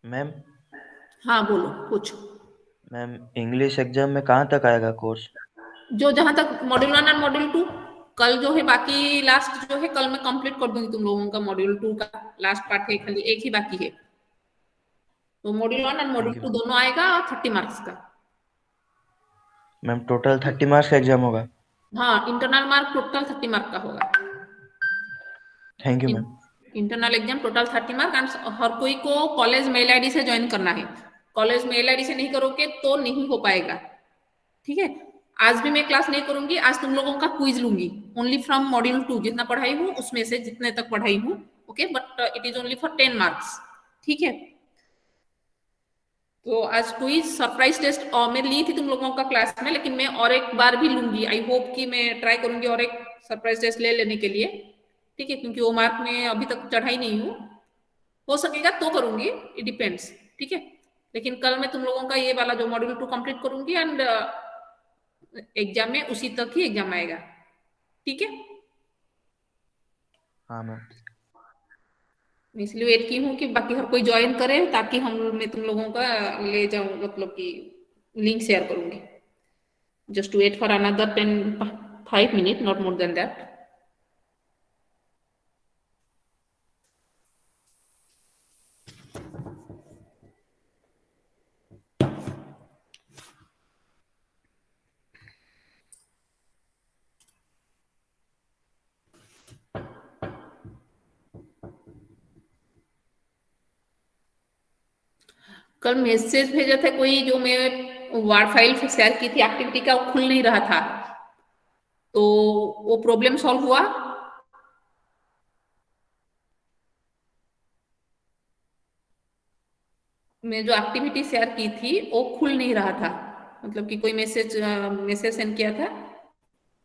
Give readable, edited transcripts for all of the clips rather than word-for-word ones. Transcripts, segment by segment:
Ma'am हाँ बोलो पूछो। मैम इंग्लिश एग्जाम में कहाँ तक आएगा कोर्स? जो जहां तक मॉड्यूल 1 और मॉड्यूल 2, कल जो है बाकी लास्ट जो है कल मैं कंप्लीट कर दूंगी तुम लोगों का मॉड्यूल 2 का लास्ट पार्ट है, खाली एक ही बाकी है। तो मॉड्यूल 1 और मॉड्यूल थैंक यू 2 मैम। दोनों आएगा 30 मार्क्स का। मैम टोटल 30 मार्क्स का एग्जाम होगा? हाँ, इंटरनल मार्क टोटल 30 मार्क का होगा। Thank you ma'am. Internal exam total 30 mark and हर कोई को कॉलेज मेल आईडी से ज्वाइन करना है। कॉलेज मेल आईडी से नहीं करोगे तो नहीं हो पाएगा। ठीक है। आज भी मैं क्लास नहीं करूंगी, आज तुम लोगों का क्विज लूंगी। ओनली फ्रॉम मॉड्यूल 2 जितना पढ़ाई हूँ उसमें से जितने तक पढ़ाई हूँ। Okay, but it is only for 10 marks. ठीक है। तो आज क्विज सरप्राइज टेस्ट और मैं ली थी तुम लोगों का क्लास में, लेकिन मैं और एक बार भी लूंगी। आई होप कि मैं ट्राई करूंगी और एक सरप्राइज टेस्ट ले लेने के लिए। ठीक है, क्योंकि वो मार्क में अभी तक चढ़ाई नहीं हूँ। हो सकेगा तो करूंगी, इट डिपेंड्स। ठीक है। लेकिन कल मैं तुम लोगों का ये वाला जो मॉड्यूल 2 कंप्लीट करूंगी एंड एग्जाम में उसी तक ही एग्जाम आएगा। ठीक है। हाँ मैम। मैं इसलिए वेट की हूँ कि बाकी हर कोई ज्वाइन करे ताकि हम मैं तुम लोगों का ले जाऊं, मतलब कि लिंक शेयर करूंगी। Just wait for another 5 minutes, not more than that. कल मैसेज भेजा था कोई, जो मैं वार्ड फाइल शेयर की थी एक्टिविटी का, वो खुल नहीं रहा था। तो वो प्रॉब्लम सॉल्व हुआ? मैं जो एक्टिविटी शेयर की थी वो खुल नहीं रहा था। मतलब कि कोई मैसेज सेंड किया था।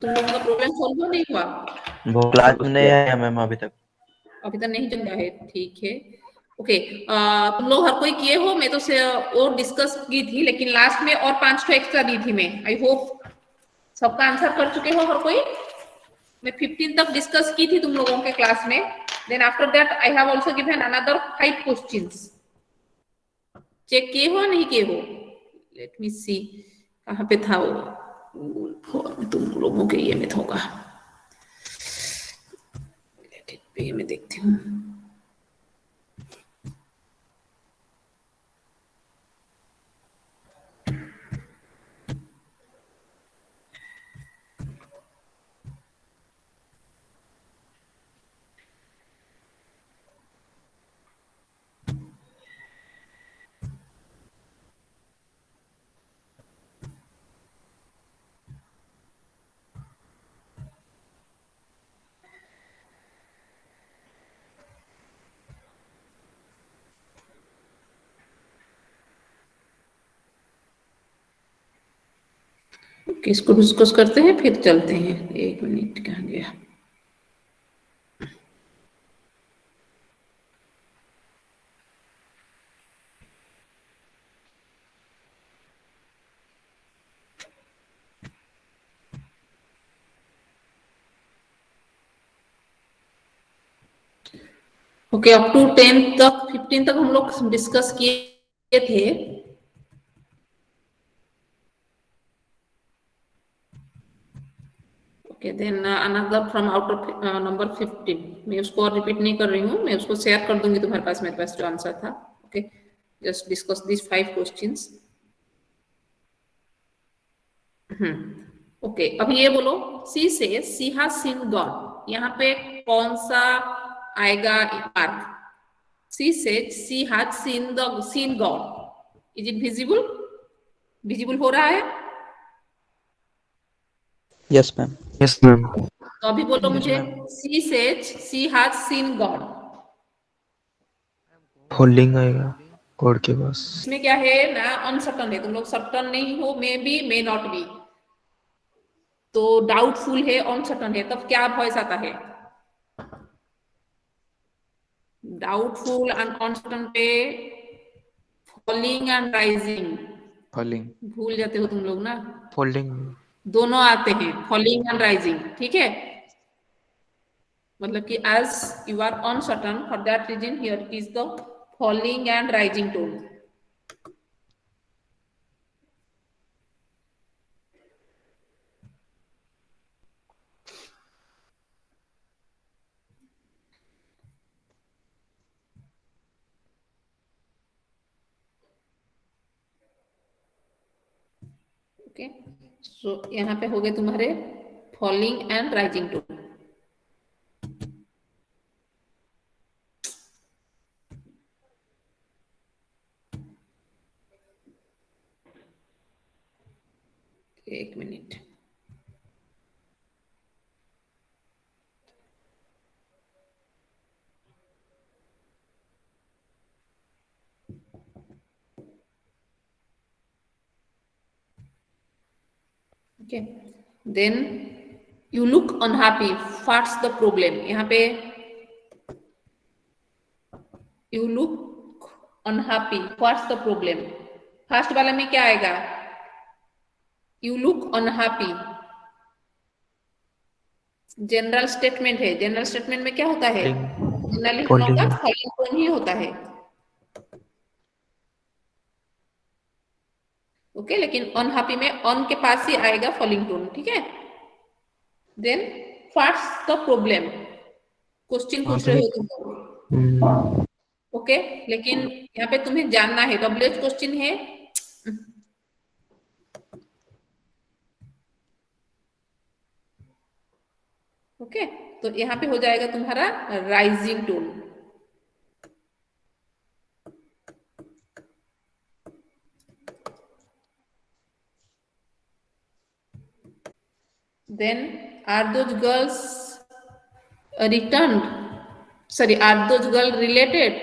तुम लोगों का प्रॉब्लम सॉल्व हुआ नहीं हुआ? वो क्लास में नहीं आया मैम अभी तक। अभी तक नहीं चल रहा है, ठीक है। ओके। तुम लोग हर कोई किए हो, मैं तो से और डिस्कस की थी, लेकिन लास्ट में और 5 एक्स्ट्रा दी थी मैं। आई होप सबका आंसर कर चुके हो हर कोई। मैं 15 तक डिस्कस की थी तुम लोगों के क्लास में। Then after that I have also given another 5 questions. Check किए हो नहीं किए हो? लेट मी सी, कहाँ पे था वो? तुम लोगों के ये में होगा। ये मैं देखती हूँ। किसको डिस्कस करते हैं फिर चलते हैं। 1 मिनट कहाँ गया? ओके, अप टू 10 तक 15 तक हम लोग डिस्कस किए थे। Okay, then another from out of number 15। मैं उसको और रिपीट नहीं कर रही हूँ, मैं उसको शेयर कर दूंगी तुम्हारे पास, मेरे पास जो आंसर था। Okay, just discuss this 5 questions. Okay, अब ये बोलो। सी says she has seen God, यहाँ पे कौन सा आएगा mark? She says she has seen the seen God, is it visible? Visible हो रहा है? Yes ma'am. Yes ma'am. तो अभी बोलो यस मुझे। Ma'am. She says she has seen God, holding आएगा कोड के पास। इसमें क्या है ना, अनसर्टन है। तुम लोग सर्टन नहीं हो, may be may not be. तो डाउटफुल है, अनसर्टन है, तब क्या वॉइस आता है? डाउटफुल एंड अनसर्टन पे फॉलिंग एंड राइजिंग फॉलिंग। भूल जाते हो तुम लोग ना। फोल्डिंग। दोनों आते हैं, फॉलिंग एंड राइजिंग। ठीक है। मतलब कि as you are uncertain, for that reason here is the falling and rising tone. Okay, so यहाँ पे हो गए तुम्हारे फॉलिंग एंड राइजिंग टोन. एक minute. Okay, then you look unhappy. What's the problem? यहाँ पे you look unhappy, what's the problem. First वाले में क्या आएगा? You look unhappy. General statement है. जनरल स्टेटमेंट में क्या होता है? जनरली हम लोग का फॉलिंग टोन ही होता है. ओके, लेकिन अनहैप्पी में ऑन के पास ही आएगा फॉलिंग टोन. ठीक है. Then what's the problem? Question पूछ रहे हो तुम. ओके, लेकिन यहाँ पे तुम्हें जानना है. WH क्वेश्चन है. ओके, तो यहाँ पे हो जाएगा तुम्हारा rising tone. Then are those girls returned? Sorry, are those girls related?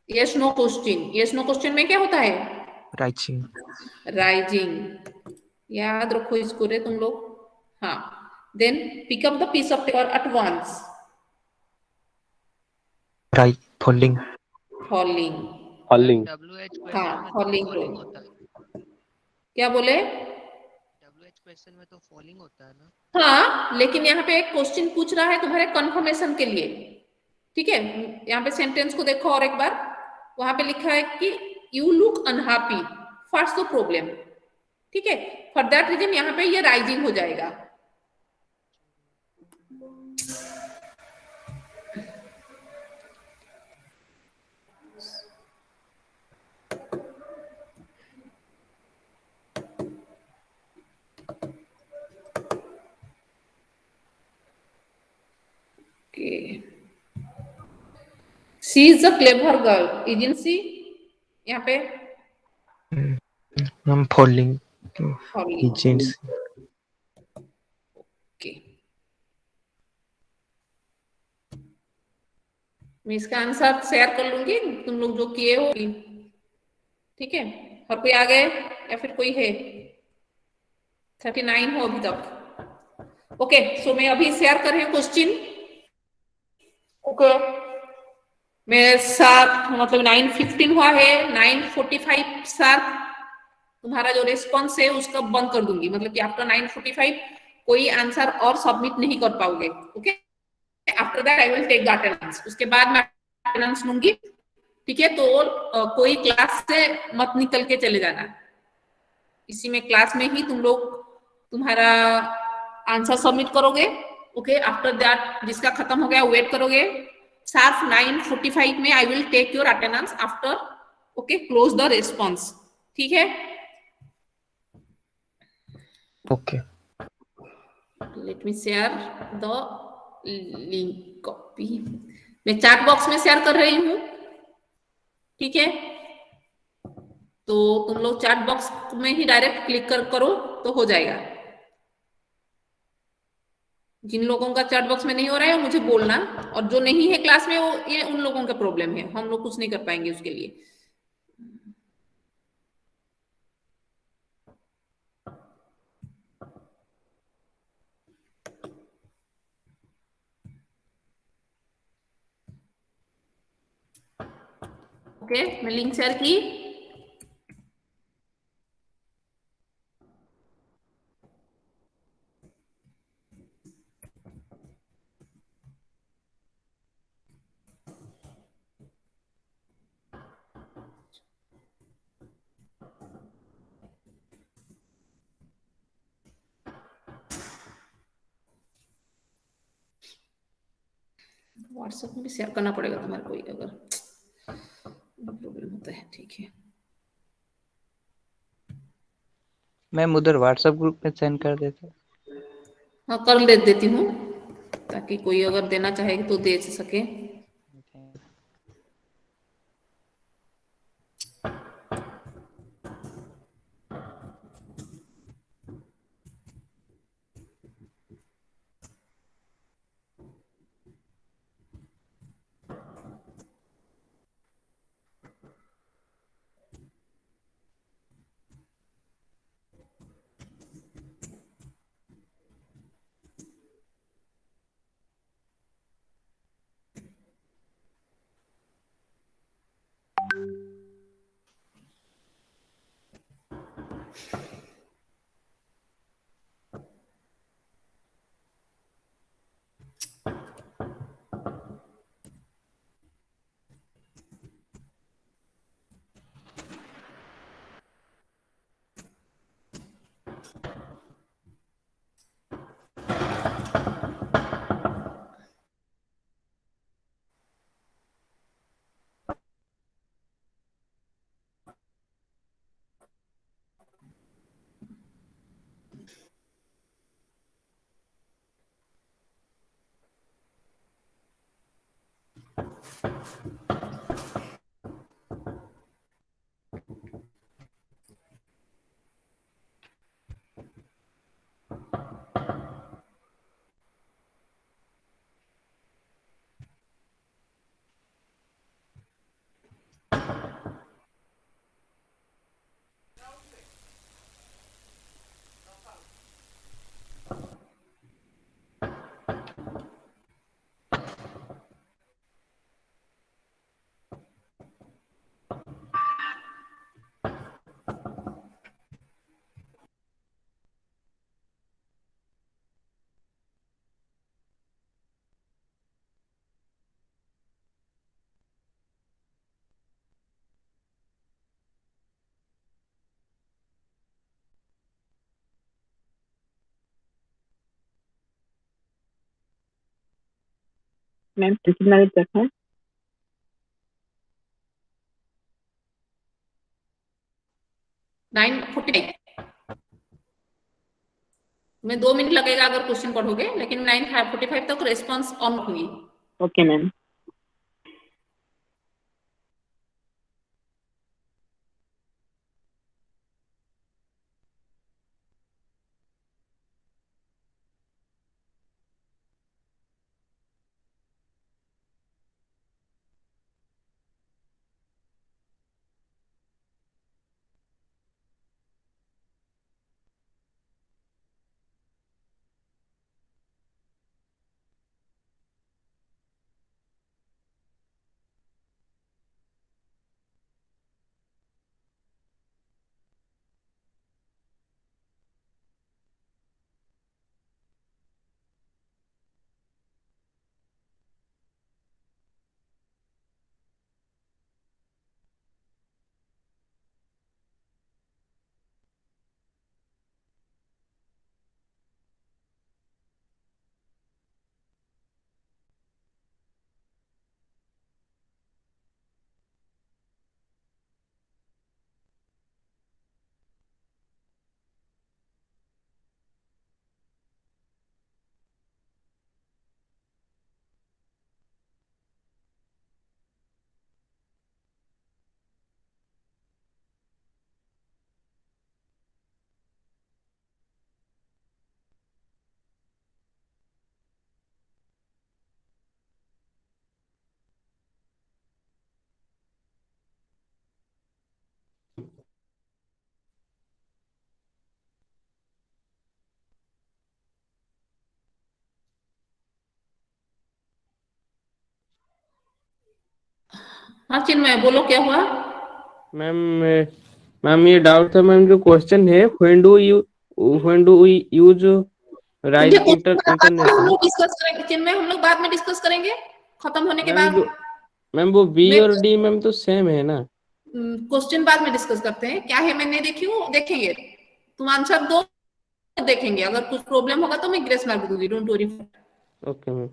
Yes no question. Yes no question में क्या होता है? राइजिंग. राइजिंग. याद रखो इसको रे तुम लोग. हाँ. Then pick up the piece of paper at once. Right. Falling. Falling. Falling. हाँ, फॉलिंग टोन. क्या बोले? WH क्वेश्चन में तो फॉलिंग होता है ना. हाँ, लेकिन यहाँ पे एक क्वेश्चन पूछ रहा है तुम्हारे कंफर्मेशन के लिए. ठीक है, यहाँ पे सेंटेंस को देखो और एक बार. वहां पे लिखा है कि you look unhappy, what's the problem. ठीक है, फॉर दैट रीजन यहाँ पे ये राइजिंग हो जाएगा. She is a clever girl. Isn't she? यहाँ पे हम फॉलिंग. फॉलिंग. एजेंट्स. ओके, मैं इसका आंसर शेयर कर लूंगी, तुम लोग जो किए हो. ठीक है, और कोई आ गए या फिर कोई है? 39 हो अभी तक. ओके, सो मैं अभी शेयर कर रही हूँ क्वेश्चन. ओके, मैं शार्प मतलब 9:15 हुआ है. 9:45 शार्प तुम्हारा जो रिस्पॉन्स है उसका बंद कर दूंगी. मतलब कि आफ्टर 9:45 कोई आंसर और सबमिट नहीं कर पाओगे. Okay, after that I will take the attendance. उसके बाद मैं अटेंडेंस लूंगी. ठीक है, तो कोई क्लास से मत निकल के चले जाना. इसी में क्लास में ही तुम लोग तुम्हारा आंसर सबमिट करोगे. ओके, आफ्टर दैट जिसका खत्म हो गया वेट करोगे. शार्प 9:45 में I will take your attendance after. Okay, close the response. ठीक है. Okay. Let me share the link copy. मैं चैट बॉक्स में शेयर कर रही हूँ. ठीक है, तो तुम लोग चैट बॉक्स में ही डायरेक्ट क्लिक करो तो हो जाएगा. जिन लोगों का चैट बॉक्स में नहीं हो रहा है मुझे बोलना, और जो नहीं है क्लास में वो ये उन लोगों का प्रॉब्लम है. हम लोग कुछ नहीं कर पाएंगे उसके लिए. ओके, मैं लिंक शेयर की. व्हाट्सएप में भी शेयर करना पड़ेगा तुम्हारे कोई अगर प्रॉब्लम होता है। ठीक है मैम उधर व्हाट्सएप ग्रुप में सेंड कर देते। हाँ कर देती हूँ ताकि कोई अगर देना चाहे तो दे सके। मैम कितना तक है? 9:45 में 2 मिनट लगेगा अगर क्वेश्चन पढ़ोगे, लेकिन 9:45 तक रेस्पॉन्स ऑन होगी। Okay ma'am. हाँ चिन्मय बोलो क्या हुआ? मैम मैम ये डाउट था मैम, जो क्वेश्चन है when do we use rise मुझे क्वेश्चन बता दो, हम इंटरनेशनल। लोग डिस्कस करेंगे चिन्मय, हम लोग बाद में डिस्कस करेंगे खत्म होने के मैम बाद। जो मैम वो बी मैं और डी मैम तो सेम है ना? क्वेश्चन बाद में डिस्कस करते हैं, क्या है मैं नहीं देखी हूँ, देखेंगे। तुम आंसर दो, देखेंगे, अगर कुछ प्रॉब्लम होगा तो मैं ग्रेस मार्क दूंगी, don't worry. Okay ma'am.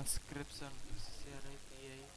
transcription CRIPI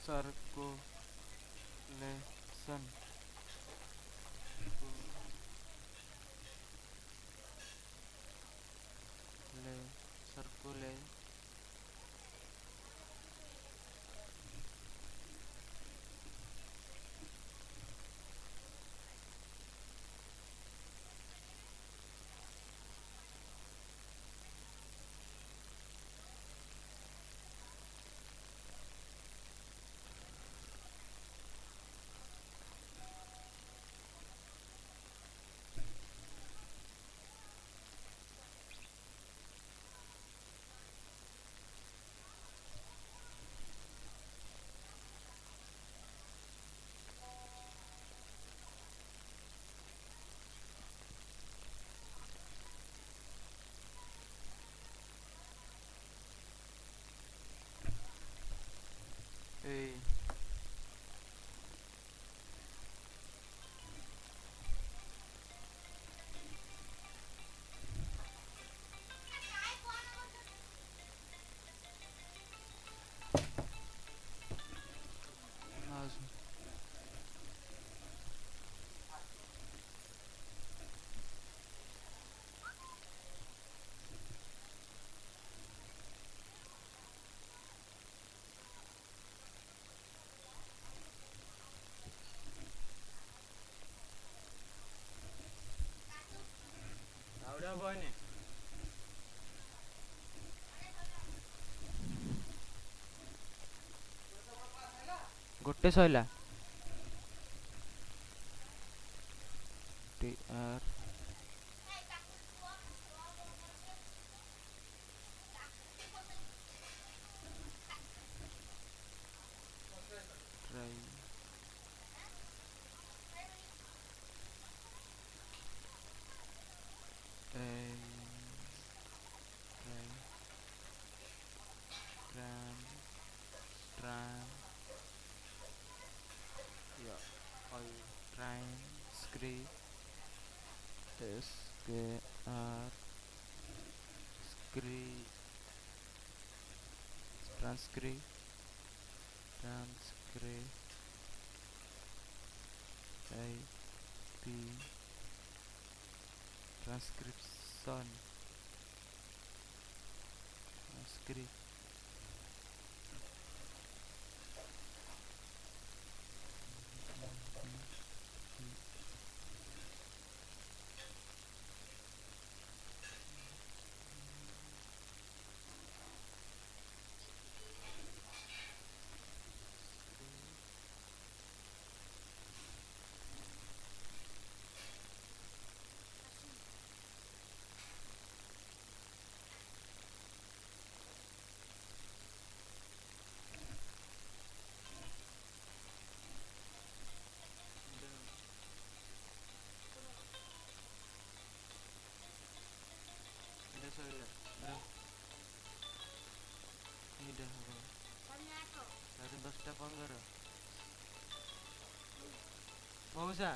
circulation circulate a Nazm आवड्या बने ଗୋଟେ ସଇଲା TR try a try tran yeah I transcript SKR script transcript IP transcription script ସଇଲା ର ଏଇଟା ହବ ତାପରେ 10ଟା 15 ମଉସା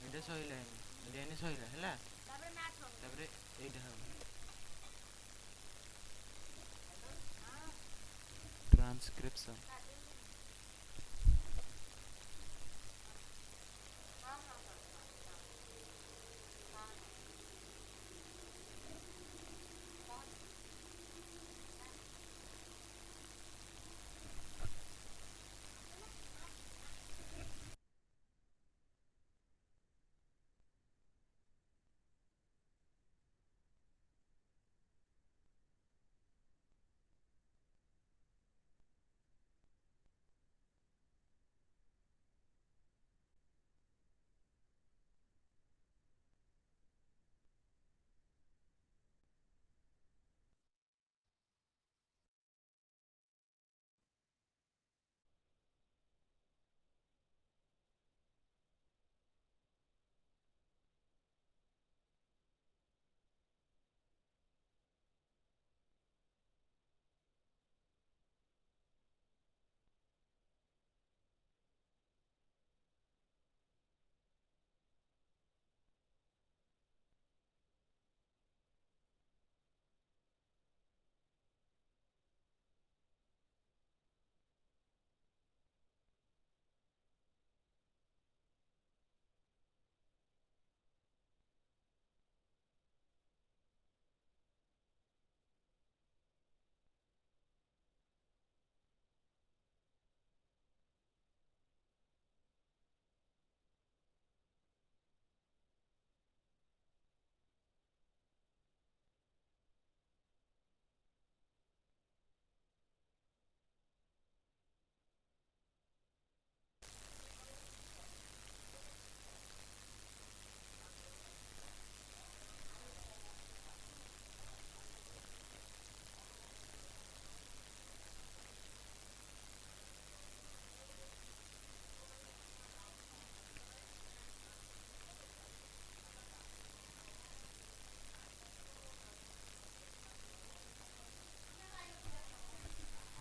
ଏଇଟା ସଇଲା ଏଇଟା ସଇଲା ହେଲା ତାପରେ ଏଇଟା ହବ transcription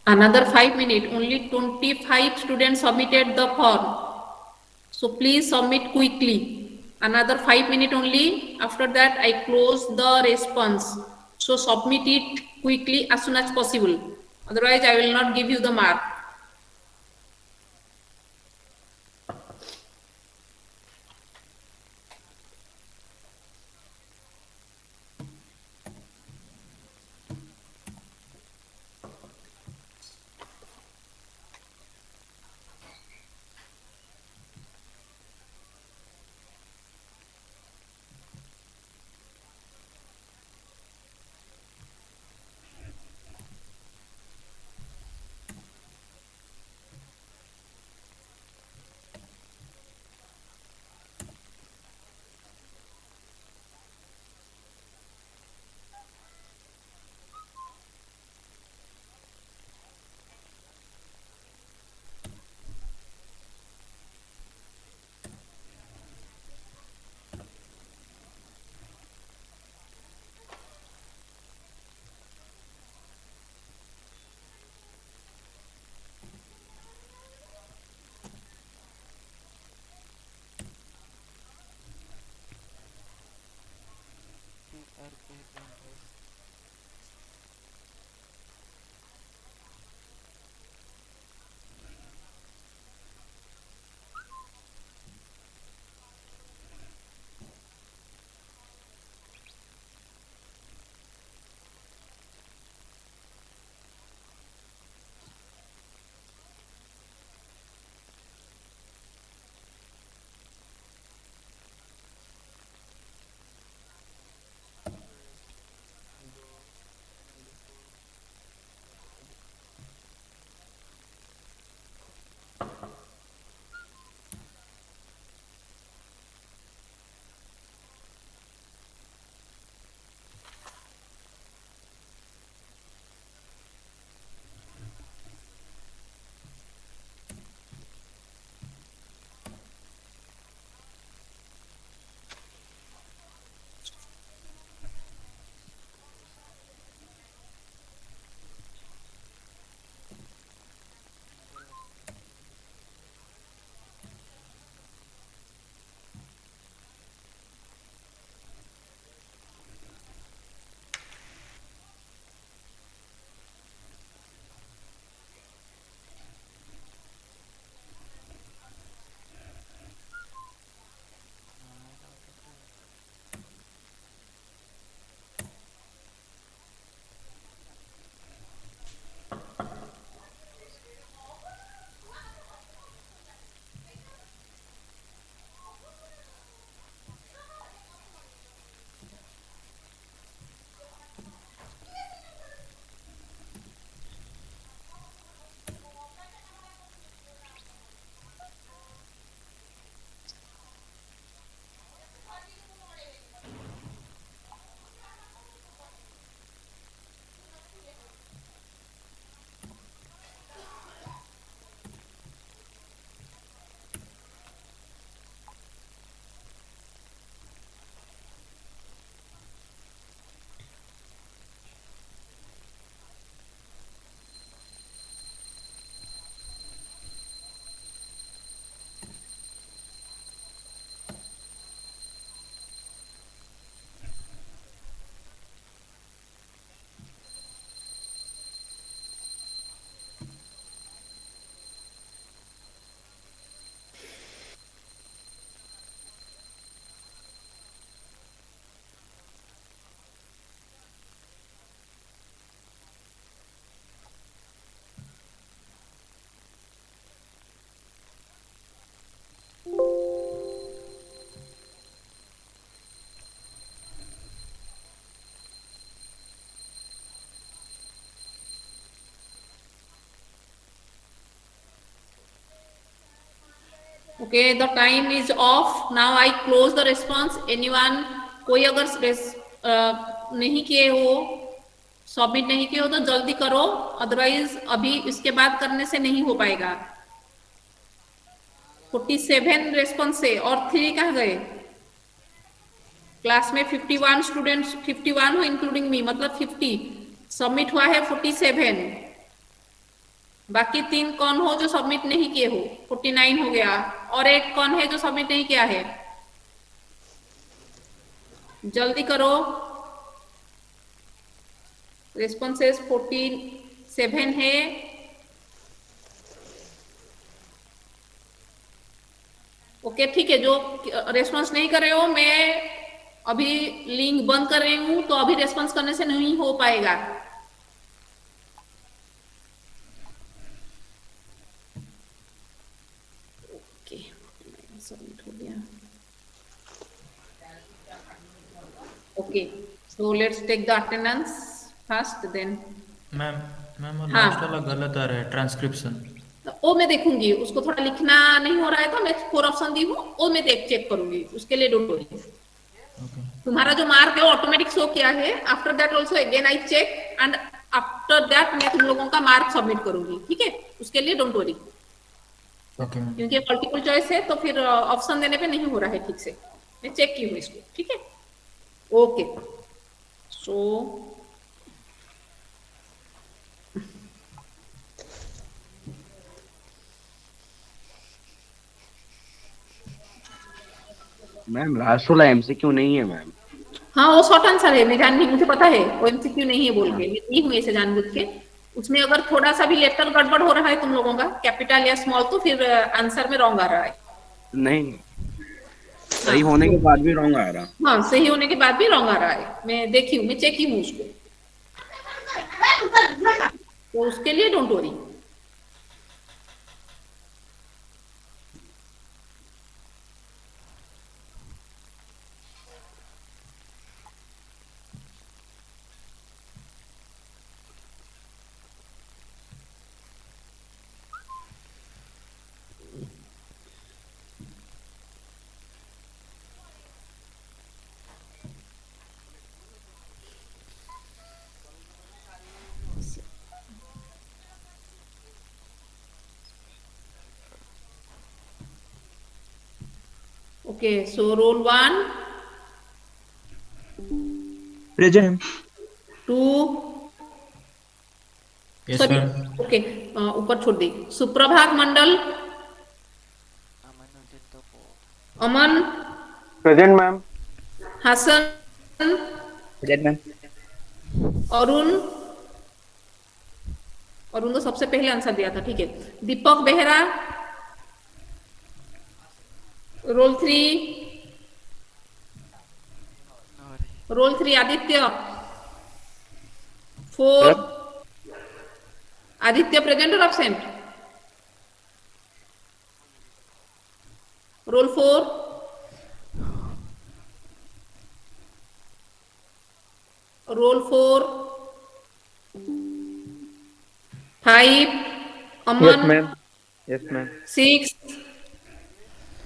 Another 5 minutes. Only 25 students submitted the form. So please submit quickly. Another 5 minutes only. After that, I close the response. So submit it quickly as soon as possible. Otherwise, I will not give you the mark. Okay, the time is of now. I close the response. Anyone, कोई अगर नहीं किए हो, submit नहीं किए हो तो जल्दी करो, अदरवाइज अभी इसके बाद करने से नहीं हो पाएगा। 47 रेस्पॉन्स है और 3 कहाँ गए? क्लास में 51 स्टूडेंट्स, 51 हो इंक्लूडिंग मी, मतलब 50। सबमिट हुआ है 47। बाकी 3 कौन हो जो सबमिट नहीं किए हो? 49 हो गया। और एक कौन है जो सबमिट नहीं किया है? जल्दी करो। रेस्पॉन्सेस 47 है। ओके ठीक है, जो रेस्पॉन्स नहीं कर रहे हो, मैं अभी लिंक बंद कर रही हूं, तो अभी रेस्पॉन्स करने से नहीं हो पाएगा। ओके, सबमिट हो गया। Okay, so let's take the attendance first, then ma'am ma'am वो हाँ। लास्ट वाला गलत आ रहा है, ट्रांसक्रिप्शन। वो मैं देखूंगी, उसको थोड़ा लिखना नहीं हो रहा है तो मैं 4 ऑप्शन दी हूँ, वो मैं चेक करूंगी, उसके लिए डोंट वरी। तुम्हारा जो मार्क है वो ऑटोमेटिक शो किया है। After that also again I check, and after that मैं तुम लोगों का मार्क सबमिट करूंगी, ठीक है? उसके लिए डोंट वरी, ओके मैम। क्योंकि मल्टीपल चॉइस है तो फिर ऑप्शन देने पे नहीं हो रहा है ठीक से। मैं चेक की हूँ इसको, ठीक है? ओके, सो मैम लास्ट वाला एमसीक्यू नहीं है मैम। हाँ, वो शॉर्ट आंसर है, मैं जान, मुझे पता है वो एमसीक्यू नहीं है बोल के, मैं दी हूँ ऐसे जानबूझ के। उसमें अगर थोड़ा सा भी लेटर गड़बड़ हो रहा है तुम लोगों का, कैपिटल या स्मॉल, तो फिर आंसर में रॉन्ग आ रहा है। नहीं, सही होने के बाद भी रॉन्ग आ रहा। हाँ, सही होने के बाद भी रॉन्ग आ रहा है, मैं देखी हूँ, मैं चेक की हूँ उसको, तो उसके लिए don't worry. Okay, so roll 1, Present. 2, yes sorry, ma'am. Okay, ऊपर छोड़ दी। Suprabhat Mandal, Aman, present ma'am. Hasan, present ma'am. Arun, Arun तो सबसे पहले आंसर दिया था, ठीक है। Deepak Behera, roll 3, roll 3 Aditya, 4, Aditya present और absent? Roll 4, roll 4, 5, Aman, yes ma'am.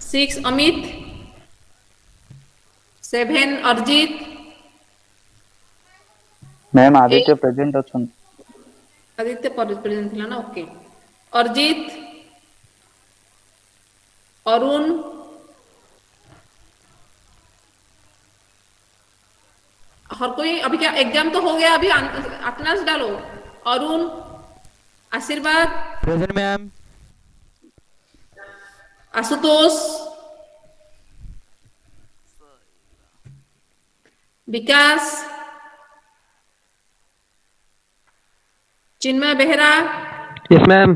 6 Amit, 7 Arijit, ma'am Aditya present अछन। आदित्य प्रेजेंट थिला ना, ओके। अरजीत, अरुण, हर कोई, अभी क्या एग्जाम तो हो गया, अभी अटेंडेंस डालो। अरुण, आशीर्वाद, Present ma'am. आशुतोष, विकास, चिन्मय बेहरा, यस मैम।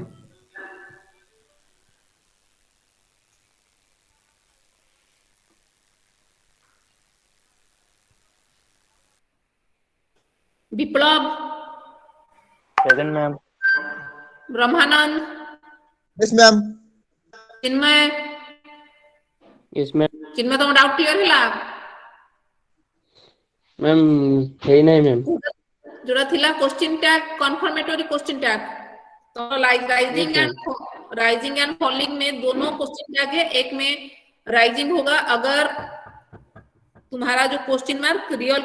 विप्लव, प्रेजेंट मैम। ब्रह्मानंद, यस मैम। चिन्मय, यस मैम। चिन्मय तुम डाउट क्लियर है? मैम है नहीं मैम। जोड़ा थिला question tag, confirmatory question tag, तो like rising and rising and falling में दोनों क्वेश्चन क्या है, एक में राइजिंग होगा अगर तुम्हारा जो क्वेश्चन मार्क रियल